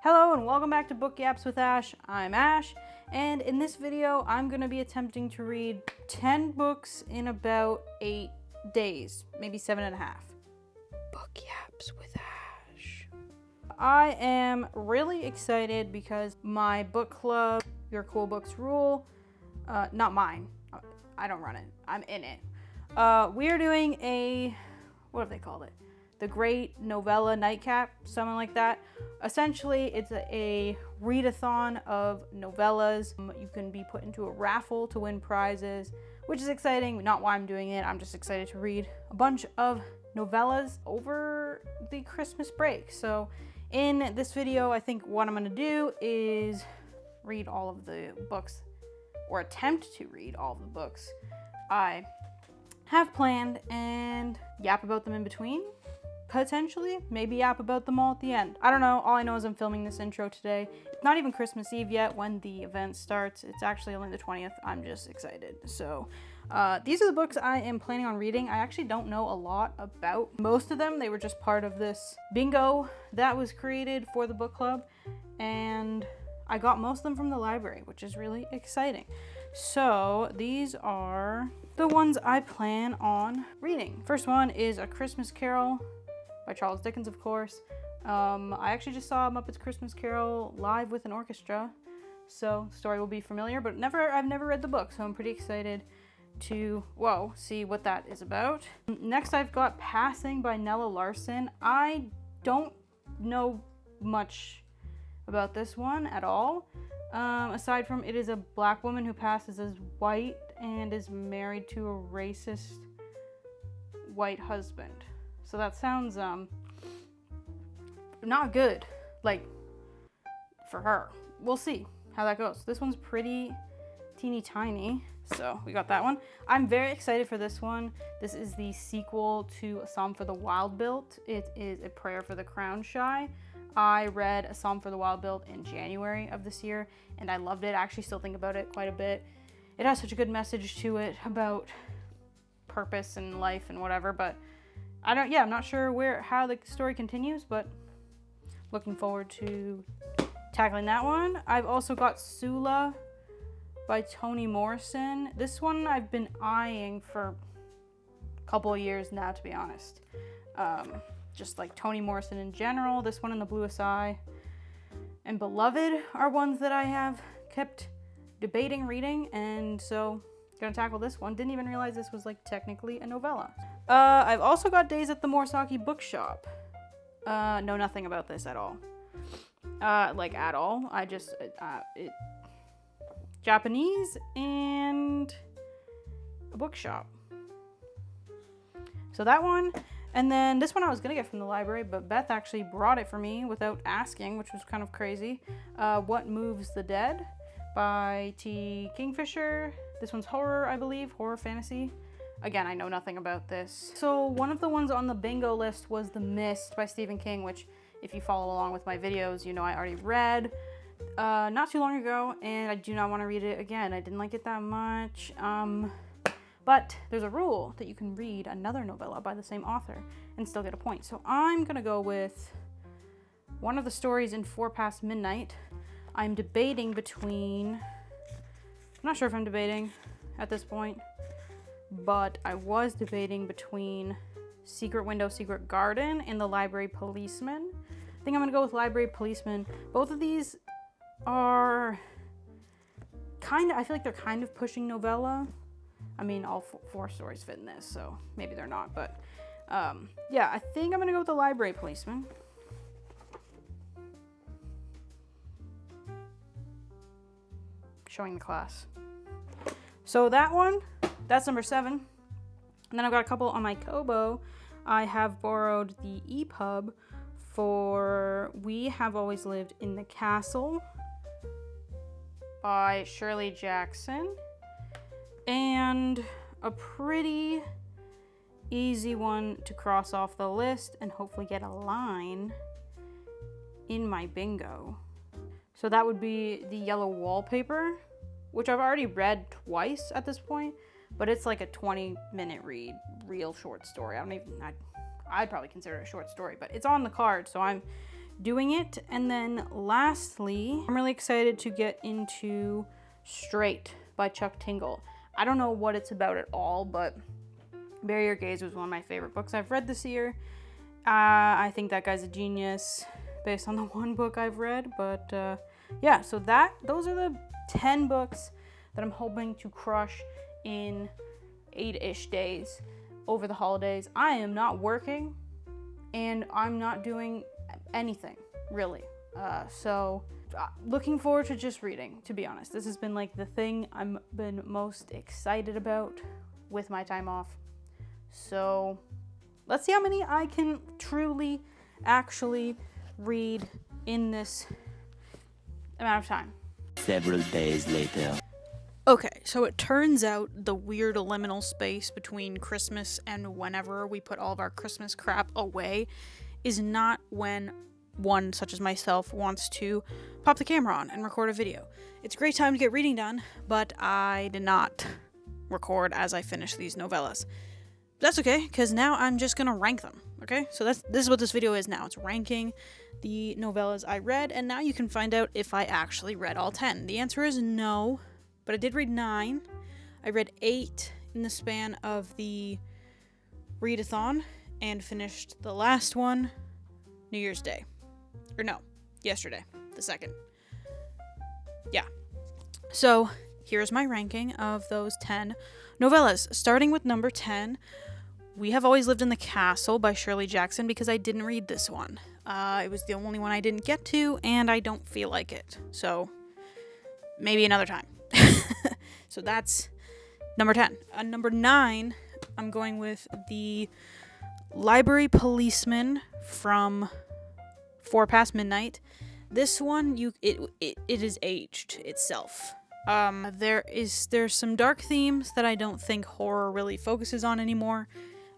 Hello and welcome back to Book Yaps with Ash. I'm Ash, and in this video I'm going to be attempting to read 10 books in about 8 days, maybe 7.5. Book Yaps with Ash. I am really excited because my book club, Your Cool Books Rule, not mine, I don't run it, I'm in it. We are doing a, what have they called it? The Great Novella Nightcap, something like that. Essentially, it's a readathon of novellas. You can be put into a raffle to win prizes, which is exciting. Not why I'm doing it. I'm just excited to read a bunch of novellas over the Christmas break. So in this video, I think what I'm going to do is read all of the books, or attempt to read all of the books I have planned, and yap about them in between. Potentially, maybe yap about them all at the end. I don't know. All I know is I'm filming this intro today. It's not even Christmas Eve yet when the event starts. It's actually only the 20th. I'm just excited. So these are the books I am planning on reading. I actually don't know a lot about most of them. They were just part of this bingo that was created for the book club, and I got most of them from the library, which is really exciting. So these are the ones I plan on reading. First one is A Christmas Carol by Charles Dickens, of course. I actually just saw Muppets Christmas Carol live with an orchestra, so the story will be familiar, but I've never read the book, so I'm pretty excited to, see what that is about. Next, I've got Passing by Nella Larson. I don't know much about this one at all, aside from it is a black woman who passes as white and is married to a racist white husband. So that sounds not good, like, for her. We'll see how that goes. This one's pretty teeny tiny, so we got that one. I'm very excited for this one. This is the sequel to A Psalm for the Wild-Built. It is A Prayer for the Crown-Shy. I read A Psalm for the Wild-Built in January of this year, and I loved it. I actually still think about it quite a bit. It has such a good message to it about purpose and life and whatever, but I'm not sure how the story continues, but looking forward to tackling that one. I've also got Sula by Toni Morrison. This one I've been eyeing for a couple of years now, to be honest. Just like Toni Morrison in general. This one and The Bluest Eye and Beloved are ones that I have kept debating reading, and so gonna tackle this one. Didn't even realize this was like technically a novella. I've also got Days at the Morisaki Bookshop. Know nothing about this at all. At all. I just, Japanese and a bookshop. So that one, and then this one I was gonna get from the library, but Beth actually brought it for me without asking, which was kind of crazy. What Moves the Dead by T. Kingfisher. This one's horror, I believe, horror fantasy. Again, I know nothing about this. So one of the ones on the bingo list was The Mist by Stephen King, which if you follow along with my videos, you know I already read not too long ago, and I do not want to read it again. I didn't like it that much. But there's a rule that you can read another novella by the same author and still get a point. So I'm gonna go with one of the stories in 4 Past Midnight. I'm debating between, I'm not sure if I'm debating at this point, but I was debating between Secret Window, Secret Garden and The Library Policeman. I think I'm gonna go with Library Policeman. Both of these are I feel like they're kind of pushing novella. I mean, all 4 stories fit in this, so maybe they're not, but yeah, I think I'm gonna go with The Library Policeman. Showing the class. So that one, that's number 7. And then I've got a couple on my Kobo. I have borrowed the EPUB for We Have Always Lived in the Castle by Shirley Jackson. And a pretty easy one to cross off the list and hopefully get a line in my bingo. So that would be The Yellow Wallpaper, which I've already read twice at this point, but it's like a 20-minute read, real short story. I'd probably consider it a short story, but it's on the card, so I'm doing it. And then lastly, I'm really excited to get into Straight by Chuck Tingle. I don't know what it's about at all, but Bury Your Gaze was one of my favorite books I've read this year. I think that guy's a genius based on the one book I've read. But yeah, so those are the 10 books that I'm hoping to crush in 8-ish days over the holidays. I am not working and I'm not doing anything really. So looking forward to just reading, to be honest. This has been like the thing I'm been most excited about with my time off. So let's see how many I can truly actually read in this amount of time. Several days later. Okay, so it turns out the weird liminal space between Christmas and whenever we put all of our Christmas crap away is not when one, such as myself, wants to pop the camera on and record a video. It's a great time to get reading done, but I did not record as I finished these novellas. That's okay, because now I'm just going to rank them, okay? So this is what this video is now. It's ranking the novellas I read, and now you can find out if I actually read all 10. The answer is no. But I did read 9. I read 8 in the span of the readathon and finished the last one New Year's Day. Or no, yesterday, the 2nd. Yeah. So here's my ranking of those 10 novellas. Starting with number 10, We Have Always Lived in the Castle by Shirley Jackson, because I didn't read this one. It was the only one I didn't get to, and I don't feel like it. So maybe another time. So that's number 10. Number 9, I'm going with The Library Policeman from 4 Past Midnight. This one, it is aged itself. There's some dark themes that I don't think horror really focuses on anymore.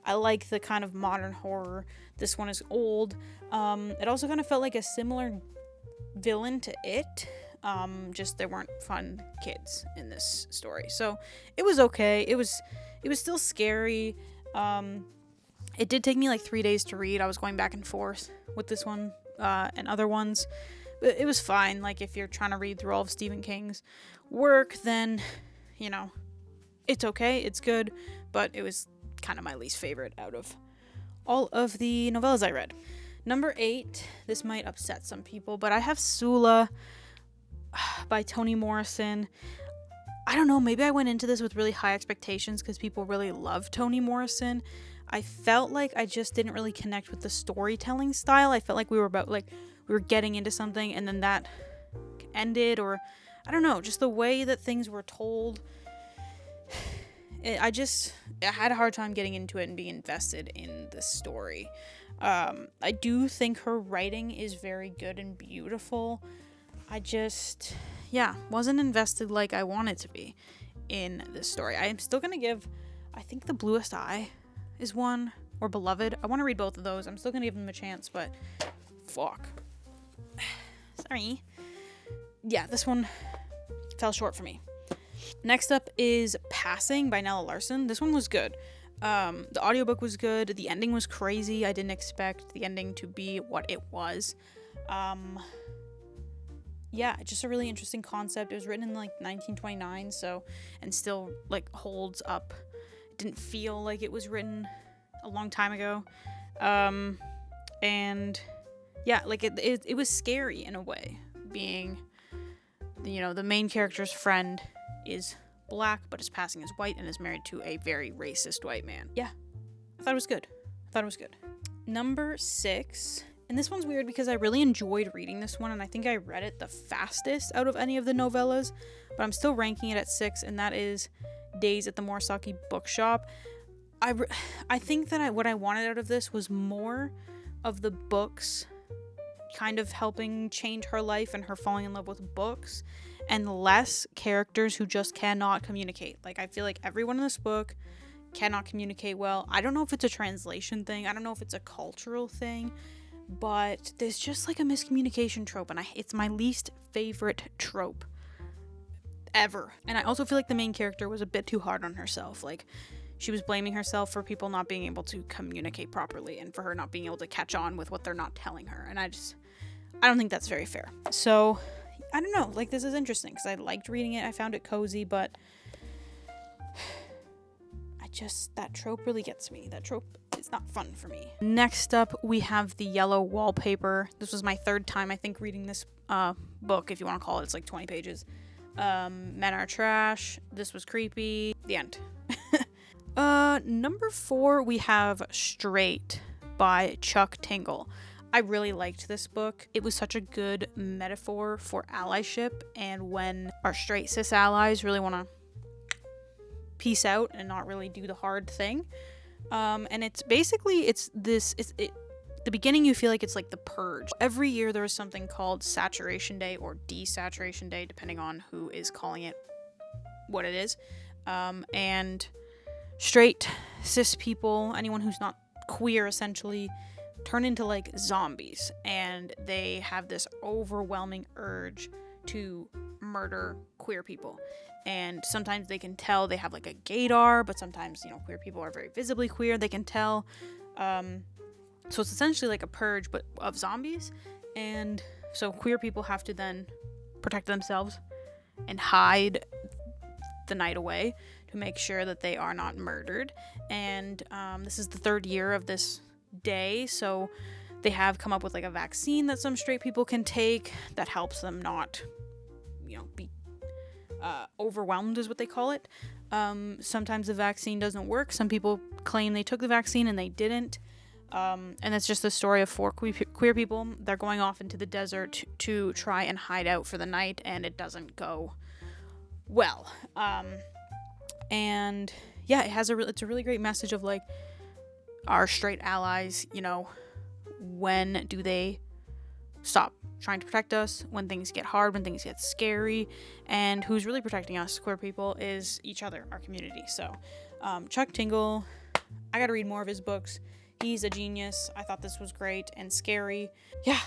I like the kind of modern horror. This one is old. It also kind of felt like a similar villain to It. Just there weren't fun kids in this story. So it was okay. It was still scary. It did take me like 3 days to read. I was going back and forth with this one and other ones. But it was fine. Like, if you're trying to read through all of Stephen King's work, then, you know, it's okay. It's good. But it was kind of my least favorite out of all of the novellas I read. Number 8, this might upset some people, but I have Sula by Toni Morrison. I don't know, maybe I went into this with really high expectations because people really love Toni Morrison. I felt like I just didn't really connect with the storytelling style. I felt like we were getting into something and then that ended, or I don't know, just the way that things were told. I had a hard time getting into it and being invested in the story. I do think her writing is very good and beautiful. I just, wasn't invested like I wanted to be in this story. I am still going to give, I think The Bluest Eye is one, or Beloved. I want to read both of those. I'm still going to give them a chance, but fuck. Sorry. Yeah, this one fell short for me. Next up is Passing by Nella Larson. This one was good. The audiobook was good. The ending was crazy. I didn't expect the ending to be what it was. Just a really interesting concept. It was written in like 1929, and still like holds up. It didn't feel like it was written a long time ago. It was scary in a way, being, the main character's friend is black but is passing as white and is married to a very racist white man. Yeah, I thought it was good. Number 6, and this one's weird because I really enjoyed reading this one, and I think I read it the fastest out of any of the novellas, but I'm still ranking it at 6, and that is Days at the Morisaki Bookshop. I think that what I wanted out of this was more of the books kind of helping change her life and her falling in love with books, and less characters who just cannot communicate. Like, I feel like everyone in this book cannot communicate well. I don't know if it's a translation thing. I don't know if it's a cultural thing. But there's just like a miscommunication trope, and it's my least favorite trope ever. And I also feel like the main character was a bit too hard on herself. Like, she was blaming herself for people not being able to communicate properly and for her not being able to catch on with what they're not telling her. And I don't think that's very fair. So, I don't know. Like, this is interesting because I liked reading it. I found it cozy, but that trope really gets me. That trope is not fun for me. Next up, we have The Yellow Wallpaper. This was my third time, I think, reading this book, if you want to call it. It's like 20 pages. Men are trash. This was creepy. The end. Number 4, we have Straight by Chuck Tingle. I really liked this book. It was such a good metaphor for allyship, and when our straight cis allies really want to peace out and not really do the hard thing. And it's basically, the beginning you feel like it's like the purge. Every year there is something called Saturation Day or Desaturation Day, depending on who is calling it what it is. And straight cis people, anyone who's not queer essentially, turn into like zombies, and they have this overwhelming urge to murder queer people. And sometimes they can tell they have like a gaydar, but sometimes, you know, queer people are very visibly queer. They can tell. So it's essentially like a purge, but of zombies. And so queer people have to then protect themselves and hide the night away to make sure that they are not murdered. And this is the 3rd year of this day. So they have come up with like a vaccine that some straight people can take that helps them not, you know, be overwhelmed is what they call it. Sometimes the vaccine doesn't work. Some people claim they took the vaccine and they didn't. And it's just the story of 4 queer people. They're going off into the desert to try and hide out for the night, and it doesn't go well. And yeah, it's a really great message of like our straight allies, you know, when do they stop trying to protect us, when things get hard, when things get scary, and who's really protecting us, queer people, is each other, our community. So Chuck Tingle, I gotta read more of his books. He's a genius. I thought this was great and scary. Yeah,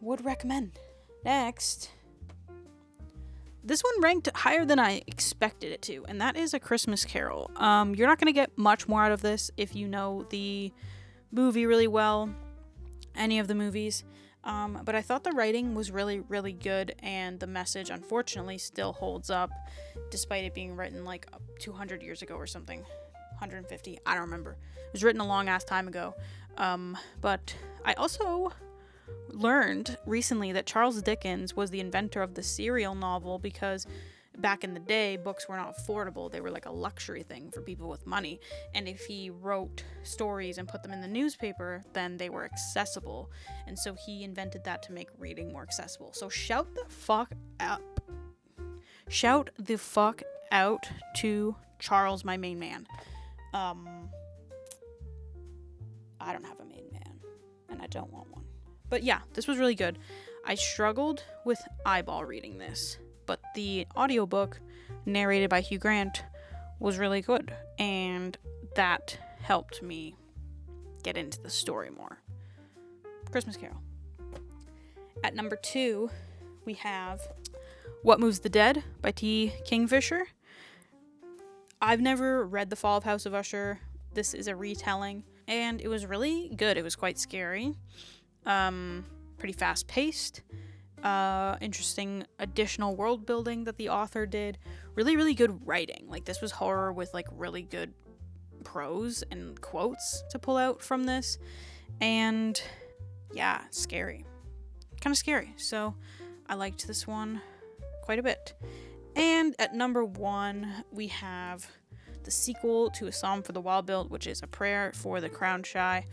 would recommend. Next, this one ranked higher than I expected it to, and that is A Christmas Carol. You're not gonna get much more out of this if you know the movie really well, any of the movies. But I thought the writing was really, really good, and the message, unfortunately, still holds up, despite it being written like 200 years ago or something. 150, I don't remember. It was written a long-ass time ago. But I also learned recently that Charles Dickens was the inventor of the serial novel, because back in the day, books were not affordable. They were like a luxury thing for people with money. And if he wrote stories and put them in the newspaper, then they were accessible. And so he invented that to make reading more accessible. So shout the fuck out to Charles, my main man. I don't have a main man, and I don't want one. But yeah, this was really good. I struggled with eyeball reading this, but the audiobook narrated by Hugh Grant was really good, and that helped me get into the story more. Christmas Carol. At number 2, we have What Moves the Dead by T. Kingfisher. I've never read The Fall of House of Usher. This is a retelling, and it was really good. It was quite scary. Pretty fast-paced. Interesting additional world building that the author did. Really, really good writing. Like, this was horror with like really good prose and quotes to pull out from this. And yeah, scary. Kind of scary. So I liked this one quite a bit. And at number 1, we have the sequel to A Psalm for the Wild-Built, which is A Prayer for the Crown-Shy.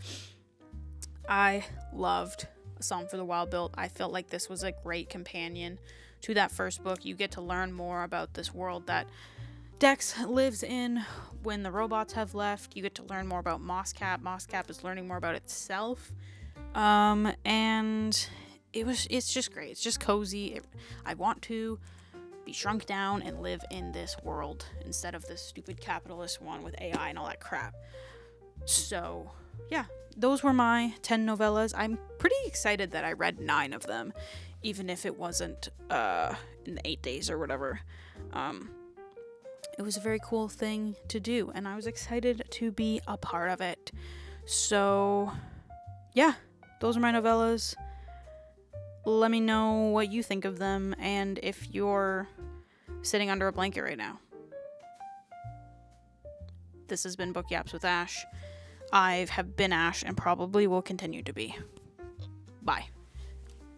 I loved A Psalm for the Wild-Built. I felt like this was a great companion to that first book. You get to learn more about this world that Dex lives in when the robots have left. You get to learn more about Mosscap. Mosscap is learning more about itself. And it's just great. It's just cozy. I want to be shrunk down and live in this world instead of this stupid capitalist one with AI and all that crap. So, yeah, those were my 10 novellas. I'm pretty excited that I read 9 of them, even if it wasn't in 8 days or whatever. It was a very cool thing to do, and I was excited to be a part of it. So, yeah, those are my novellas. let me know what you think of them and if you're sitting under a blanket right now. This has been Book Yaps with Ash. I have been Ash and probably will continue to be. Bye.